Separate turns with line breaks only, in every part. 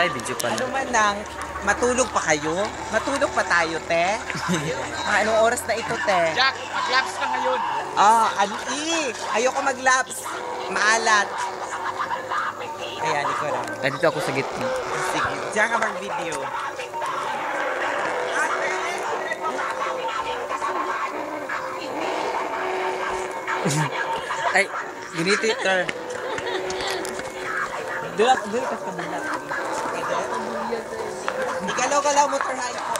Ay, video pa
Ano
na.
man lang, matulog pa kayo? Matulog pa tayo, te? Anong oras na ito, te?
Jack, mag-laps ka ngayon.
Ayoko mag-laps. Maalat. Ayan, ikaw lang.
Dito ako sa gitna.
Sige, diyan ka mag-video.
Ay, ganito ito.
Doon ka sa kabila. Hindi galaw-galaw mo, try ko.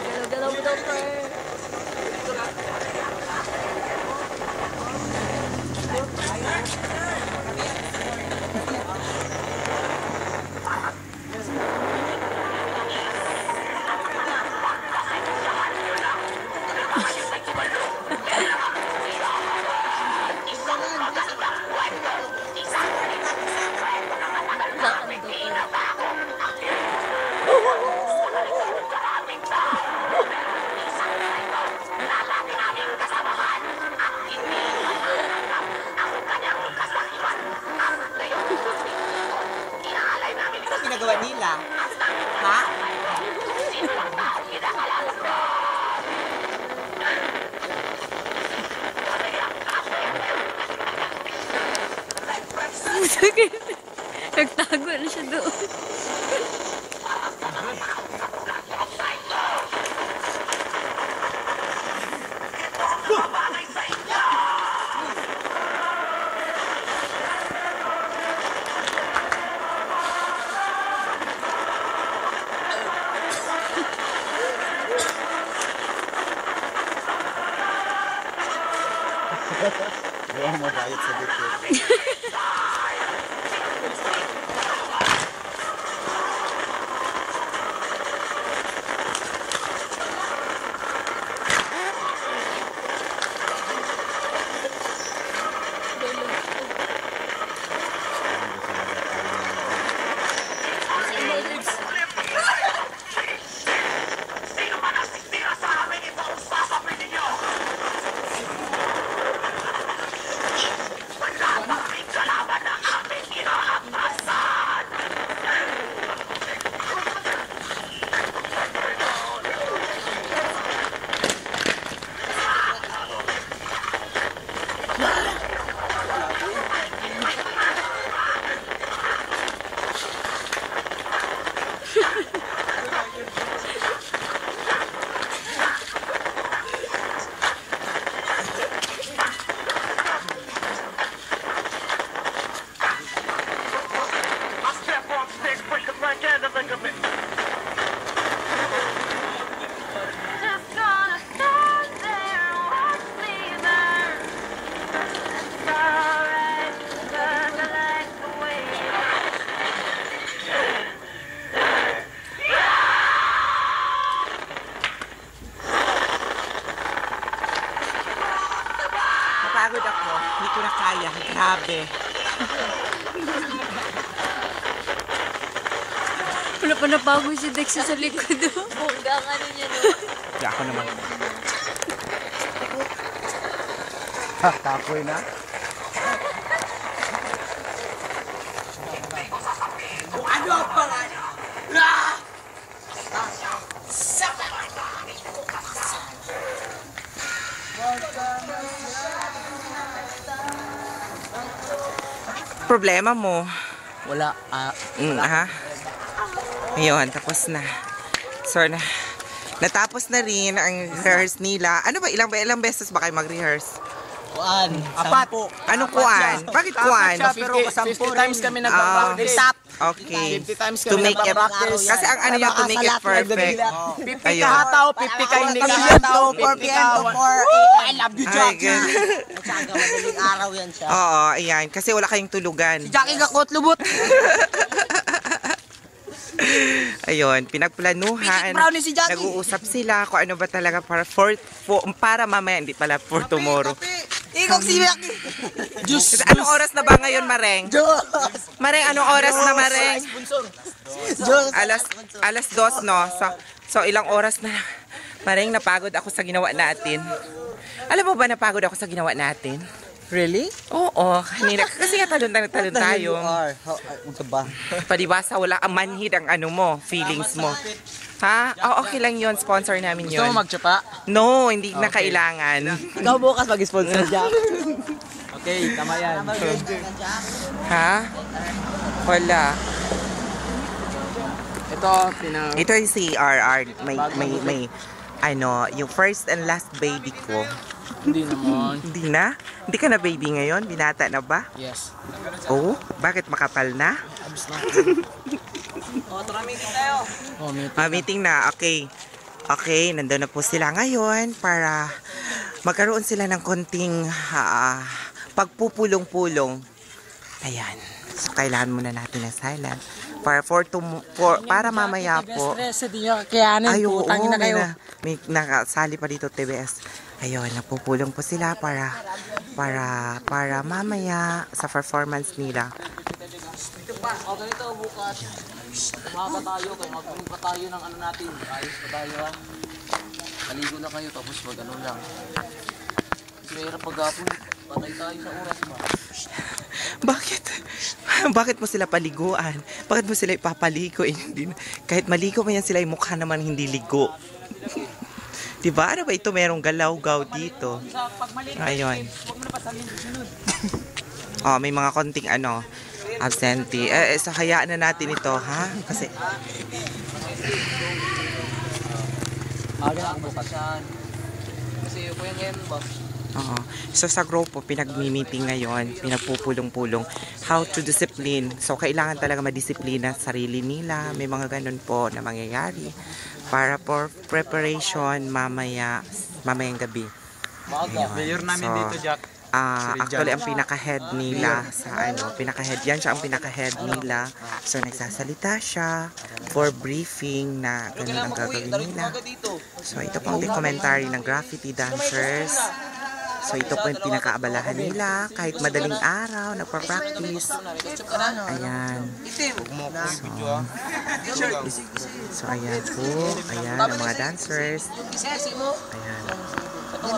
Galaw-galaw mo daw, pre.
Ano ginagawa nila? Ha?
Nagtago na siya doon.
Huwag mo bayad sa dito.
Napagod ako. Hindi ko na kaya. Grabe.
Wala pa napagod si Dex sa likod. Bongga ang ano niya, no?
Kaya ako naman.
Kapoy na.
Ano ang pangalan? Problema mo.
Wala.
Ha? Ayun, tapos na. So, natapos na rin ang rehearse nila. Ano ba? Ilang beses ba kayo mag-rehearse?
Kuan.
Apat.
Anong kuan? Bakit kuan?
Pero 50 times kami nag-practice.
Okay.
50 times
To
kami
make it,
nag-practice.
kasi ang ano niya, to make it perfect.
Pipi
Ayun.
ka hataw, pipi ka hindi ka hataw, pipi ka. I love you,
Ay,
Jack.
good.
Tsaga, madaling araw yan siya.
Oo, ayan. Kasi wala kayong tulugan.
Jackie kakot lubot.
Ayun, pinagplanuhan.
Pitik brownie si Jackie.
Nag-uusap sila kung ano ba talaga para mamaya, hindi pala for tomorrow.
Ikog si Jackie. Juice.
Kasi anong oras na ba ngayon, Mareng?
Diyos.
Mareng, anong oras na, Mareng?
Diyos.
Alas 2, no? So, ilang oras na. Mareng, napagod ako sa ginawa natin. Alam mo ba napagod ako sa ginawa natin?
Really?
Oo, kanina. Kasi nga talon tayo.
You are. How, ano ba?
Palibasa, wala ang manhid ang ano mo, feelings mo. Ha? Oh, okay lang yun. Sponsor namin
Gusto
yun.
mo magtsapa?
No, hindi na kailangan.
Ikaw bukas mag-sponsor dyan. Okay, tama yan.
Ha? Wala.
Ito, pinang...
Ito yung si RR. May, ano, yung first and last baby ko.
Hindi naman.
Hindi na? Hindi ka na baby ngayon? Binata na ba?
Yes.
Oo? Bakit makapal na? Meeting na. Okay. Okay, nandun na po sila ngayon para magkaroon sila ng konting pagpupulong-pulong. Ayan. So, kailangan muna natin ng silent. Para mamaya po.
Hindi nyo kakayanin.
Ay, oo,
Putangin na kayo.
may nakasali pa dito TBS. Ayun, napupulong po sila para mamaya sa performance nila.
O ganito bukas. Umaga tayo, mag-uwi pa tayo ng ano natin. Ayos pa tayo ha. Kaligo na kayo tapos mag-ano lang. Kasi mahirap pag-hapon. Patay tayo sa oras ba?
Bakit? Bakit mo sila paliguan? Bakit mo sila ipapaligo? Kahit maligo man yan sila, yung mukha naman hindi ligo. Diba? Ano ba ito? Merong galaw-gaw dito. Ayun. Oh, may mga konting absentee. So hayaan na natin ito, ha? Kasi
Aga na bukas yan. Kasi ko yan ngayon ba?
oo. So sa grupo, pinag-meeting ngayon, pinagpupulong-pulong how to discipline. So kailangan talaga madisiplina sa sarili nila. May mga ganun po na mangyayari para for preparation mamayang gabi.
Mayor namin
So,
dito, Jack.
Actually, ang pinaka-head nila sa pinaka-head, yan siya ang pinaka-head nila. So, nagsasalita siya for briefing na ganun ang gagawin nila. So, ito pong commentary ng graffiti dancers. So, ito po yung pinakaabalahan nila. Kahit madaling araw, nagpa-practice. Ayan. So, ayan po. Ayan, ang mga dancers. Ayan.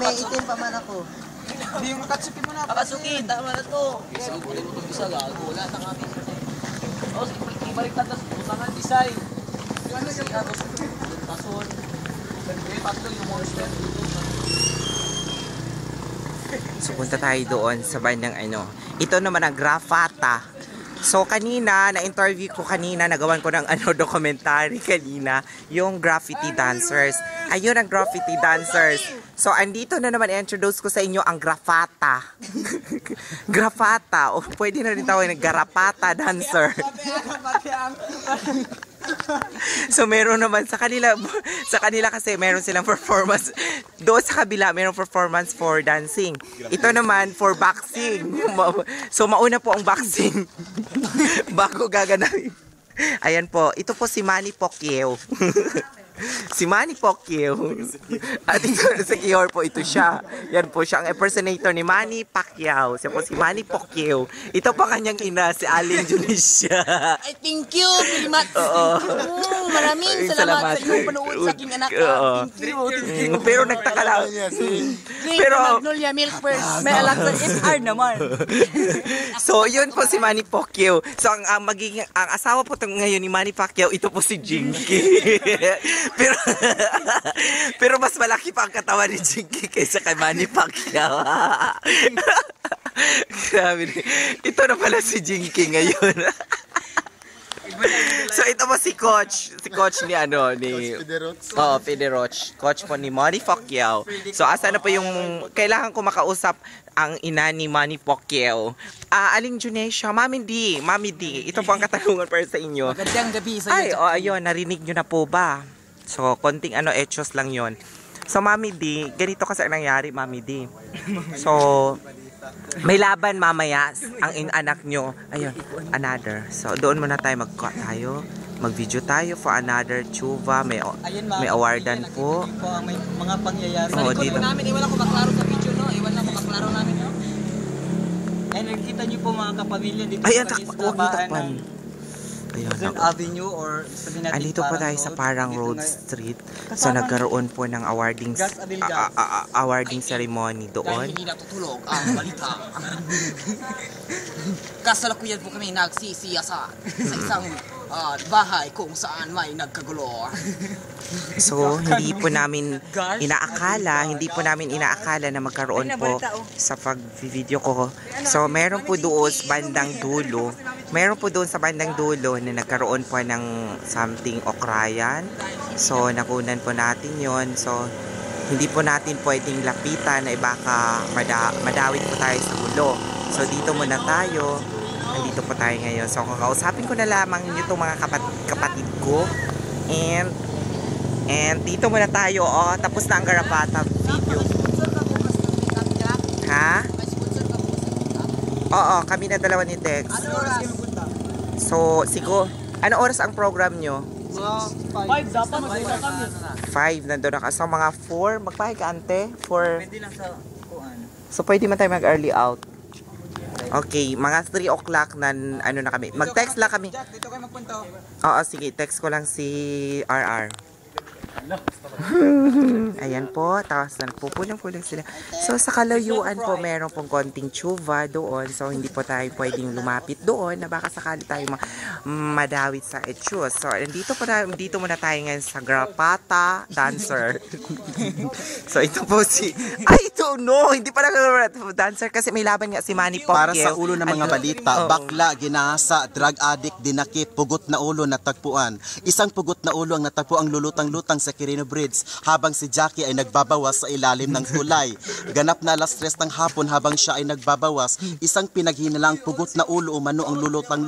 May itim pa man ako.
Hindi yung Akatsuki mo na.
Akatsuki, tama na to. Isa gago, wala na kami. O, ibalik na sa design. Ano yung tason? Patlo yung monster.
So, punta tayo doon sa bandang Ito naman ang Grafata. So, kanina, na-interview ko kanina, nagawan ko ng documentary kanina, yung graffiti dancers. Ayun ang graffiti dancers. So, andito na naman, i-introduce ko sa inyo ang Grafata. Grafata. O, pwede na rin tawag ng Garapata dancer. So, meron naman sa kanila kasi meron silang performance. Doon sa kabila, meron performance for dancing. Ito naman for boxing. So, mauna po ang boxing. Bago gaganapin. Ayan po. Ito po si Manny Pacquiao. Si Manny Pacquiao. At ito sa Kiyor po, ito siya. Yan po siya, ang impersonator ni Manny Pacquiao. Siya po si Manny Pacquiao. Ito pa kanyang ina, si Aling Junisha.
Ay, thank you very much.
Oo.
Maraming salamat sa iyong panood sa aking anak. Thank you.
Pero nagtaka lang. Pero,
Magnolia Milk First. May alak sa SR naman.
so, yun po si Manny Pacquiao. So, ang asawa po ngayon ni Manny Pacquiao, ito po si Jinky. pero mas malaki pa ang katawan ni Jinky kaysa kay Manny Pacquiao. Grabe. Ito na pala si Jinky ngayon. So ito po si Coach ni Federoch. Coach po ni Manny Pacquiao. So asa na po yung kailangan ko makausap ang ina ni Manny Pacquiao. Aling Junesha, Mami D. Ito po ang katanungan para sa inyo.
Magandang gabi sa iyo.
Ayun, narinig nyo na po ba? So, konting echos lang yon. So, Mami D, ganito kasi ang nangyari, Mami D. So, may laban mamaya ang anak nyo. Ayun, another. So, doon muna tayo mag-video tayo for another Chuva. May awardan po.
Ito po ang may mga pangyayari.
Oo, dito.
Namin, iwan ako maklaro sa video, no? Iwan lang maklaro namin, no?
And nakikita niyo po mga kapamilya dito
Ayan,
sa
huwag niyo takpan. Ayun,
Quezon Avenue or sabihin natin
andito po tayo sa Parang Road Street. So nagkaroon po ng awarding awarding ceremony
Dahil
doon.
hindi natutulog ang balita. Kasalukuyan po kami nagsisiyasa sa isang bahay kung saan may nagkagulo.
So hindi po namin inaakala na magkaroon po sa pag-video ko. So meron po doon sa bandang dulo. Meron po doon sa bandang dulo na nagkaroon po ng something okrayan. So nakunan po natin yon. So hindi po natin pwedeng lapitan na baka madawit po tayo sa gulo. So dito muna tayo. Nandito po tayo ngayon. So kakausapin ko na lamang itong mga kapatid ko. And dito muna tayo. Oh, tapos na ang garapata video. Ha? Oo, kami na dalawa ni Dex. So, siguro, ano oras ang program nyo?
5 dapat magpunta kami.
5, nandun na ka. So, mga 4, magpahig ka ante? 4.
Pwede lang sa kuan.
So, pwede man tayo mag-early out. Okay, mga 3 o'clock na, ano na kami. Mag-text lang kami.
Jack, dito kayo magpunta.
Oo, sige, text ko lang si RR. Ayan po, tapos nagpupulang-pulang sila. So sa kalayuan po, meron pong konting tsuva doon. So hindi po tayo pwedeng lumapit doon na baka sakali tayo madawit sa etchus. So dito muna tayo ngayon sa Grapata Dancer. So ito po I don't know, hindi pa dancer kasi may laban nga si Manny Pacquiao.
Para sa ulo ng mga balita, bakla, ginasa, drug addict, dinakip, pugot na ulo natagpuan. Isang pugot na ulo ang natagpo ang lulutang-lutang sa Quirino Bridge habang si Jackie ay nagbabawas sa ilalim ng tulay. Ganap na alas 3 ng hapon habang siya ay nagbabawas, isang pinaghinalang pugot na ulo umano ang lulutang-lutang